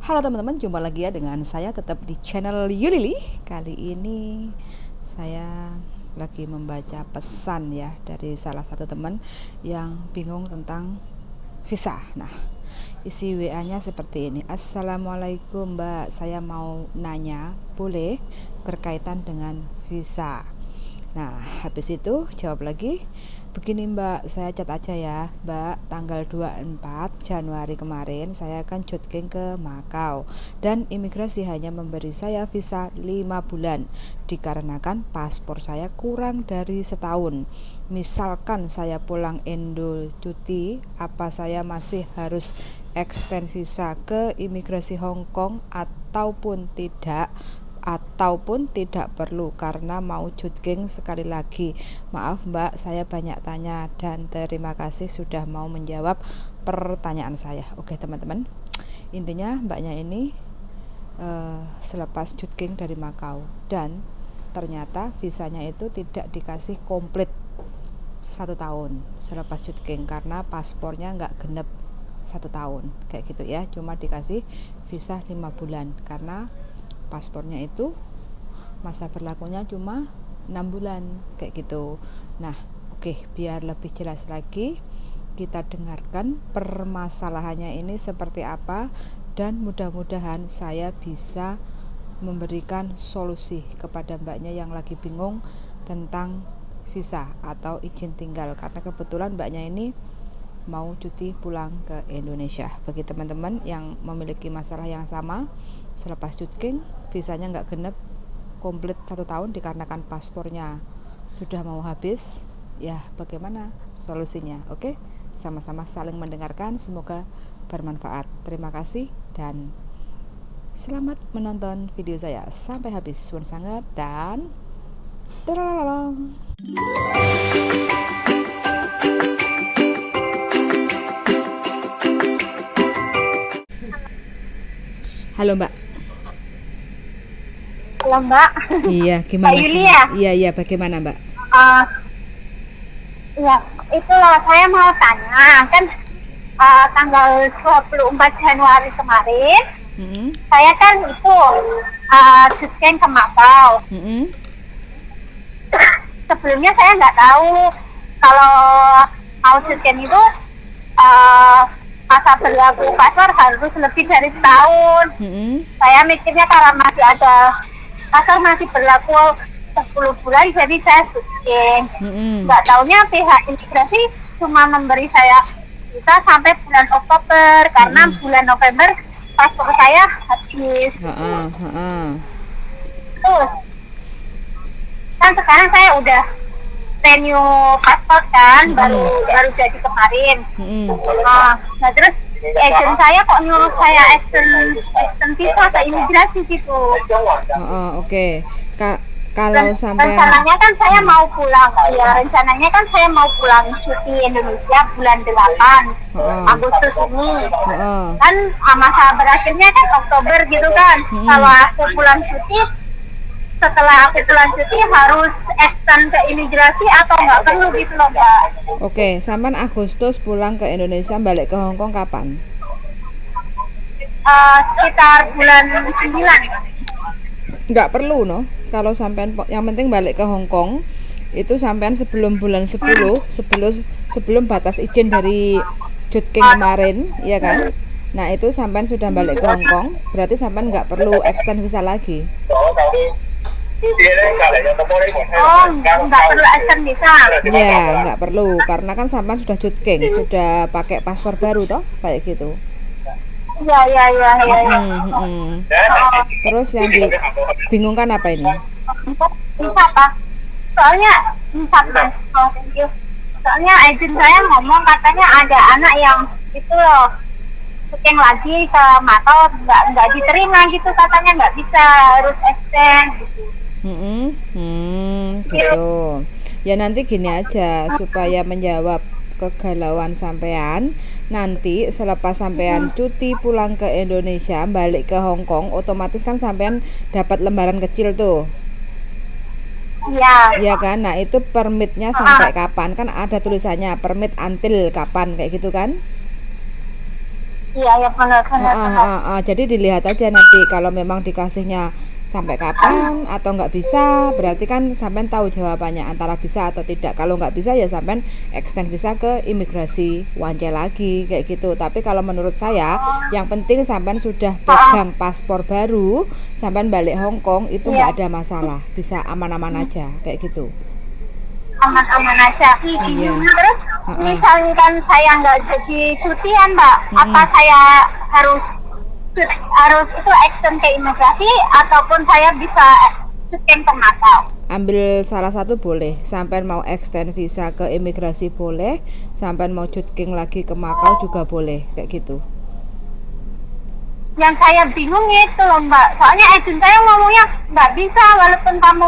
Halo teman-teman, jumpa lagi ya dengan saya tetap di channel Yulili. Kali ini saya lagi membaca pesan ya dari salah satu teman yang bingung tentang visa. Nah, isi WA-nya seperti ini. Assalamualaikum Mbak, saya mau nanya, boleh berkaitan dengan visa. Nah, habis itu jawab lagi, begini Mbak, saya cat aja ya Mbak, tanggal 24 Januari kemarin saya akan jogging ke Makau dan imigrasi hanya memberi saya visa 5 bulan dikarenakan paspor saya kurang dari setahun. Misalkan saya pulang Indo cuti, apa saya masih harus extend visa ke imigrasi Hong Kong ataupun tidak perlu karena mau jogging sekali lagi. Maaf Mbak, saya banyak tanya dan terima kasih sudah mau menjawab pertanyaan saya. Oke teman-teman, intinya mbaknya ini selepas jogging dari Makau dan ternyata visanya itu tidak dikasih komplit 1 tahun selepas jogging karena paspornya nggak genep 1 tahun kayak gitu ya, cuma dikasih visa 5 bulan karena paspornya itu masa berlakunya cuma 6 bulan kayak gitu. Nah, oke, biar lebih jelas lagi kita dengarkan permasalahannya ini seperti apa dan mudah-mudahan saya bisa memberikan solusi kepada mbaknya yang lagi bingung tentang visa atau izin tinggal, karena kebetulan mbaknya ini mau cuti pulang ke Indonesia. Bagi teman-teman yang memiliki masalah yang sama, selepas jogging visanya nggak genep komplit 1 tahun dikarenakan paspornya sudah mau habis, ya bagaimana solusinya? Oke, sama-sama saling mendengarkan, semoga bermanfaat. Terima kasih dan selamat menonton video saya sampai habis. Suwun sangat dan dalalala. Halo Mbak. Halo Mbak. Iya, gimana? Mbak Yuli ya? Iya, bagaimana Mbak? Ya, itulah saya mau tanya, kan tanggal 24 Januari kemarin, saya kan itu syuting ke Makau. Sebelumnya saya nggak tahu kalau mau syuting itu masa berlaku paspor harus lebih dari setahun. Saya mikirnya karena masih ada paspor masih berlaku 10 bulan, jadi saya syuting. Nggak taunya pihak imigrasi cuma memberi saya visa sampai bulan Oktober karena bulan November paspor saya habis. Tuh, kan sekarang saya udah renew paspor kan, baru jadi kemarin. Nah terus agent saya kok nyuruh saya extend visa ke imigrasi gitu. Oke. Kalau sampai rencananya kan saya mau pulang cuti Indonesia bulan 8 Agustus ini. Kan masa berakhirnya kan Oktober gitu kan. Kalau aku pulang cuti, setelah aku pulang cuti harus extend ke imigrasi atau nggak perlu gitu loh Mbak. Oke, sampean Agustus pulang ke Indonesia, balik ke Hong Kong kapan? Sekitar bulan 9. Nggak perlu no, kalau sampean yang penting balik ke Hong Kong itu sampean sebelum bulan 10, sebelum batas izin dari jogging kemarin, ya kan? Nah itu sampean sudah balik ke Hong Kong, berarti sampean nggak perlu extend visa lagi. Nggak perlu extend visa. Ya, nggak perlu, karena kan sampean sudah jogging, sudah pakai paspor baru toh, kayak gitu. Iya. Terus yang dibingungkan apa ini? Bisa Pak. Soalnya agent saya ngomong katanya ada anak yang itu loh syuting lagi ke Makau nggak diterima gitu, katanya nggak bisa, harus extend gitu. Gitu. Ya nanti gini aja supaya menjawab kegalauan sampean, nanti selepas sampean cuti pulang ke Indonesia balik ke Hong Kong, otomatis kan sampean dapat lembaran kecil tuh. Iya kan? Nah itu permitnya sampai kapan, kan ada tulisannya permit until kapan kayak gitu kan? Iya ya, benar. Jadi dilihat aja nanti kalau memang dikasihnya sampai kapan atau nggak bisa, berarti kan sampean tahu jawabannya antara bisa atau tidak. Kalau nggak bisa ya sampean extend visa ke imigrasi, wance lagi kayak gitu. Tapi kalau menurut saya yang penting sampean sudah pegang paspor baru, sampean balik Hong Kong itu nggak ada masalah, bisa aman-aman aja kayak gitu. Aman-aman aja. Iya. Terus misalkan saya nggak jadi cutian, Mbak, apa saya harus itu extend ke imigrasi ataupun saya bisa cuti ke Macau? Ambil salah satu boleh. Sampai mau extend visa ke imigrasi boleh, sampai mau cuti lagi ke Macau juga boleh kayak gitu. Yang saya bingung itu loh, Mbak, soalnya agent saya ngomongnya nggak bisa walaupun kamu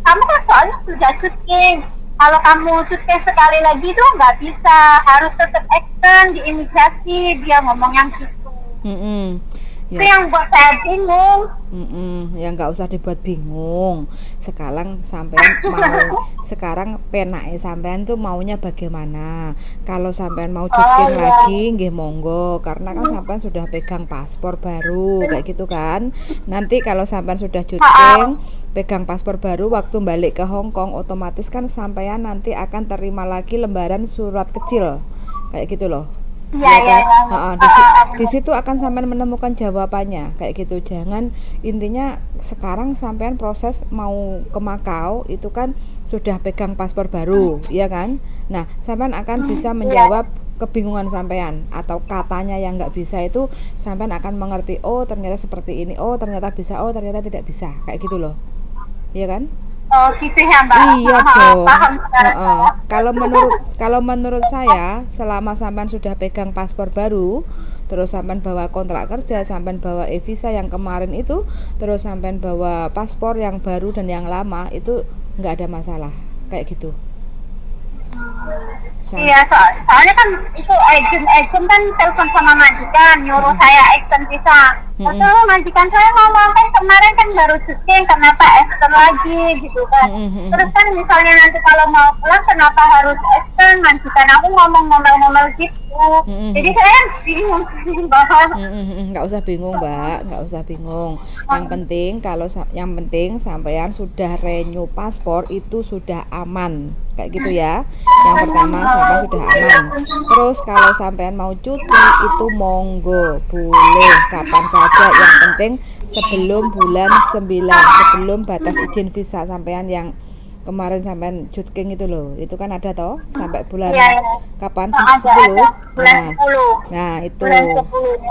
kan soalnya sudah cuti. Kalau kamu cuti sekali lagi tuh nggak bisa, harus tetap extend di imigrasi, dia ngomong yang gitu. Itu yang buat saya bingung. Ya nggak usah dibuat bingung. Sekarang penake sampean tuh maunya bagaimana? Kalau sampean mau cuti lagi, nggih monggo. Karena kan sampean sudah pegang paspor baru, kayak gitu kan. Nanti kalau sampean sudah cuti, pegang paspor baru, waktu balik ke Hong Kong, otomatis kan sampean nanti akan terima lagi lembaran surat kecil, kayak gitu loh. Di situ akan sampean menemukan jawabannya kayak gitu. Jangan, intinya sekarang sampean proses mau ke Macau itu kan sudah pegang paspor baru, ya kan? Nah, sampean akan bisa menjawab kebingungan sampean atau katanya yang nggak bisa itu, sampean akan mengerti, oh ternyata seperti ini, oh ternyata bisa, oh ternyata tidak bisa, kayak gitu loh, iya kan? Oh gitu ya, Mbak. Iya dong. Kalau menurut saya, selama sampean sudah pegang paspor baru, terus sampean bawa kontrak kerja, sampean bawa e-visa yang kemarin itu, terus sampean bawa paspor yang baru dan yang lama, itu nggak ada masalah kayak gitu. Iya, soalnya kan itu agent kan telepon sama majikan nyuruh saya extend visa. Terus majikan saya ngomong kan kemarin kan baru cuti, kenapa extend lagi gitu kan. Terus kan misalnya nanti kalau mau pulang kenapa harus extend, majikan aku ngomong-ngomel gitu. Jadi saya bingung banget. Nggak usah bingung, Mbak, nggak usah bingung. Yang penting sampean sudah renew paspor itu sudah aman kayak gitu ya. Yang pertama sampai sudah aman. Terus kalau sampean mau cuti itu monggo, boleh kapan saja, yang penting sebelum bulan 9, sebelum batas izin visa sampean yang kemarin sampean cutking itu loh, itu kan ada toh sampai bulan kapan? 10.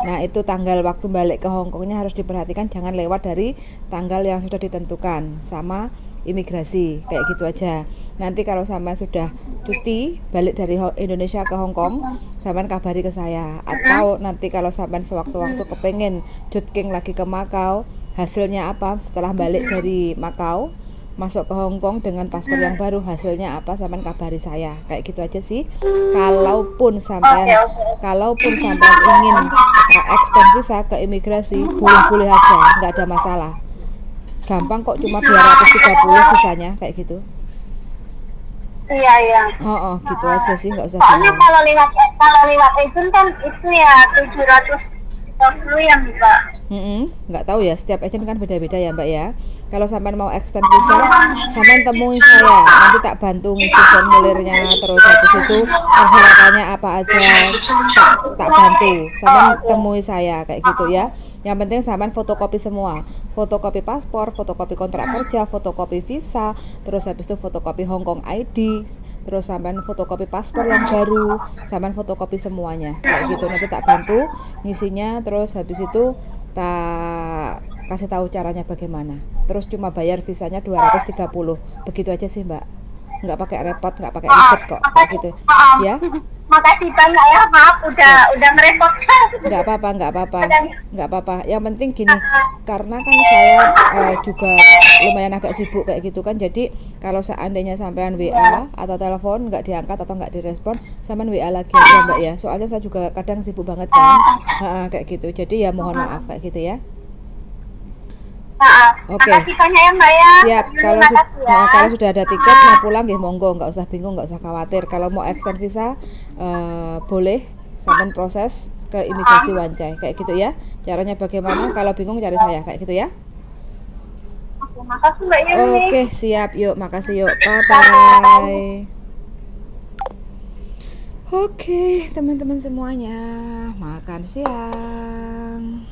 Nah itu tanggal waktu balik ke Hong Kongnya harus diperhatikan, jangan lewat dari tanggal yang sudah ditentukan sama imigrasi, kayak gitu aja. Nanti kalau sampean sudah cuti balik dari Indonesia ke Hong Kong, sampean kabari ke saya. Atau nanti kalau sampean sewaktu-waktu kepengen cutking lagi ke Macau, hasilnya apa setelah balik dari Macau masuk ke Hong Kong dengan paspor yang baru, hasilnya apa, sampean kabari saya, kayak gitu aja sih. Kalaupun sampean ingin extend visa ke imigrasi, boleh-boleh aja, nggak ada masalah. Gampang kok, cuma 230 visanya kayak gitu. Iya. Gitu aja sih, nggak usah. Soalnya kalau lewat agent kan itu ya 730 ya, Mbak. Nggak tahu ya, setiap agent kan beda-beda ya, Mbak ya. Kalau sampean mau extend visa, sampean temui saya, nanti tak bantu ngisi formulirnya, terus habis itu persyaratannya apa aja, tak bantu. Sampean temui saya kayak gitu ya. Yang penting sampean fotokopi semua, fotokopi paspor, fotokopi kontrak kerja, fotokopi visa, terus habis itu fotokopi Hong Kong ID, terus sampean fotokopi paspor yang baru, sampean fotokopi semuanya kayak gitu. Nanti tak bantu ngisinya, terus habis itu tak kasih tahu caranya bagaimana. Terus cuma bayar visanya 230, begitu aja sih, Mbak. Nggak pakai repot, nggak pakai ribet kok, kayak gitu ya. Makasih banyak ya, maaf udah merepotkan. Nggak apa-apa. Yang penting gini, karena kan saya juga lumayan agak sibuk kayak gitu kan. Jadi kalau seandainya sampean WA atau telepon nggak diangkat atau nggak direspon, sampean WA lagi aja, Mbak ya. Soalnya saya juga kadang sibuk banget kan, kayak gitu. Jadi ya mohon maaf kayak gitu ya. Oke. Makasih banyak ya, Mbak ya. Siap. Kalau sudah ada tiket mau pulang nggih monggo, nggak usah bingung, nggak usah khawatir. Kalau mau extend visa boleh sampean proses ke imigrasi Wancai kayak gitu ya. Caranya bagaimana? Kalau bingung cari saya kayak gitu ya. Makasih Mbak Yuni. Oke, siap. Yuk, makasih yuk. Bye-bye. Oke, teman-teman semuanya, makan siang.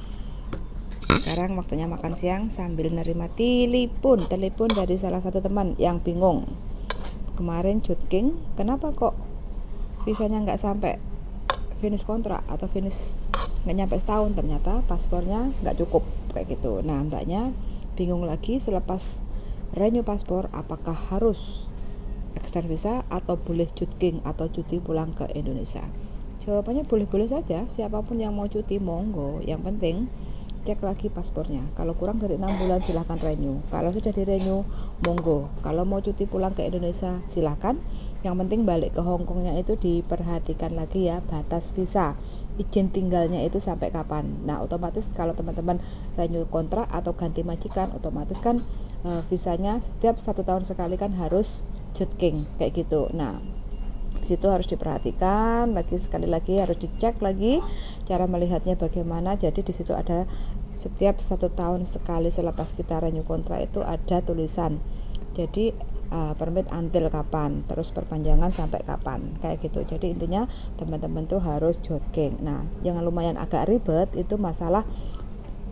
Sekarang waktunya makan siang sambil nerima telepon dari salah satu teman yang bingung. Kemarin Jutking, kenapa kok visanya nggak sampai finish kontrak atau finish nggak nyampe setahun, ternyata paspornya nggak cukup kayak gitu. Nah, mbaknya bingung lagi selepas renew paspor, apakah harus extend visa atau boleh Jutking atau cuti pulang ke Indonesia? Jawabannya boleh-boleh saja, siapapun yang mau cuti monggo, yang penting cek lagi paspornya. Kalau kurang dari 6 bulan silahkan renew. Kalau sudah di renew monggo. Kalau mau cuti pulang ke Indonesia silahkan. Yang penting balik ke Hongkongnya itu diperhatikan lagi ya, batas visa, izin tinggalnya itu sampai kapan. Nah, otomatis kalau teman-teman renew kontrak atau ganti majikan, otomatis kan visanya setiap 1 tahun sekali kan harus Jutking kayak gitu. Nah, di situ harus diperhatikan lagi, sekali lagi harus dicek lagi cara melihatnya bagaimana. Jadi di situ ada setiap 1 tahun sekali selepas kita renew kontrak itu ada tulisan, jadi permit until kapan, terus perpanjangan sampai kapan kayak gitu. Jadi intinya teman-teman tuh harus Jutking. Nah, yang lumayan agak ribet itu masalah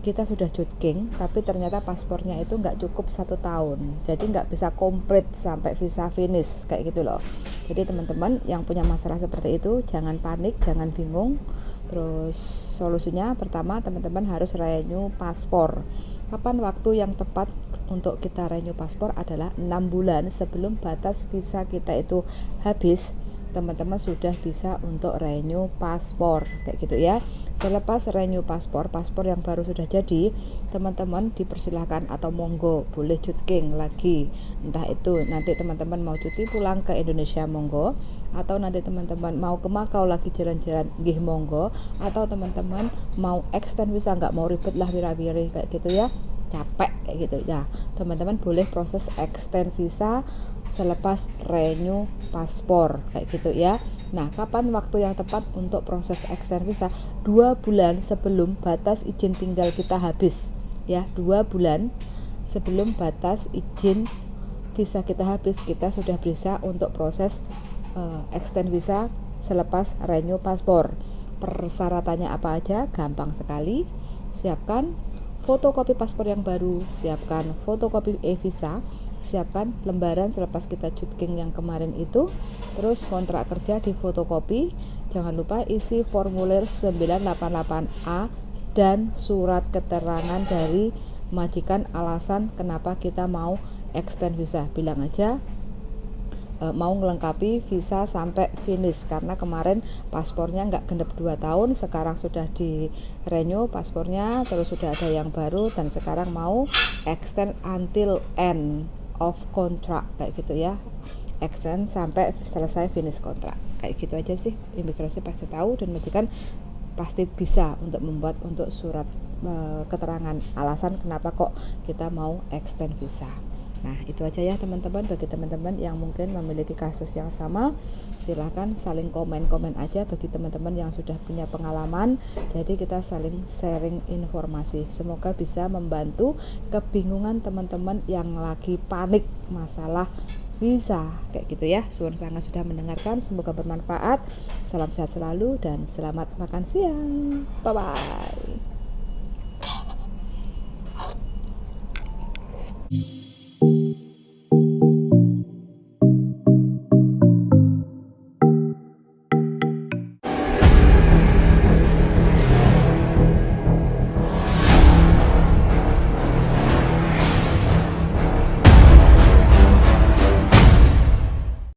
kita sudah Jutking tapi ternyata paspornya itu nggak cukup 1 tahun, jadi nggak bisa komplit sampai visa finish kayak gitu loh. Jadi teman-teman yang punya masalah seperti itu jangan panik, jangan bingung. Terus solusinya pertama, teman-teman harus renew paspor. Kapan waktu yang tepat untuk kita renew paspor adalah 6 bulan sebelum batas visa kita itu habis. Teman-teman sudah bisa untuk renew paspor kayak gitu ya. Selepas renew paspor yang baru sudah jadi, teman-teman dipersilahkan atau monggo boleh Jutking lagi. Entah itu nanti teman-teman mau cuti pulang ke Indonesia monggo, atau nanti teman-teman mau ke Makau lagi jalan-jalan nggih monggo, atau teman-teman mau extend visa nggak mau ribet lah wira-wiri kayak gitu ya, capek kayak gitu ya, teman-teman boleh proses extend visa selepas renew paspor kayak gitu ya. Nah, kapan waktu yang tepat untuk proses extend visa? 2 bulan sebelum batas izin tinggal kita habis ya. 2 bulan sebelum batas izin visa kita habis, kita sudah bisa untuk proses extend visa selepas renew paspor. Persyaratannya apa aja? Gampang sekali. Siapkan fotokopi paspor yang baru, siapkan fotokopi e-visa, siapkan lembaran selepas kita Jutking yang kemarin itu, terus kontrak kerja di fotokopi, jangan lupa isi formulir 988A dan surat keterangan dari majikan alasan kenapa kita mau extend visa. Bilang aja mau melengkapi visa sampai finish karena kemarin paspornya nggak genep 2 tahun, sekarang sudah di renew paspornya, terus sudah ada yang baru dan sekarang mau extend until end of contract kayak gitu ya, extend sampai selesai finish kontrak kayak gitu aja sih. Imigrasi pasti tahu dan majikan pasti bisa untuk membuat untuk surat keterangan alasan kenapa kok kita mau extend visa. Nah, itu aja ya teman-teman. Bagi teman-teman yang mungkin memiliki kasus yang sama, silahkan saling komen-komen aja bagi teman-teman yang sudah punya pengalaman. Jadi kita saling sharing informasi. Semoga bisa membantu kebingungan teman-teman yang lagi panik masalah visa kayak gitu ya. Suwun sangat sudah mendengarkan, semoga bermanfaat. Salam sehat selalu dan selamat makan siang. Bye bye.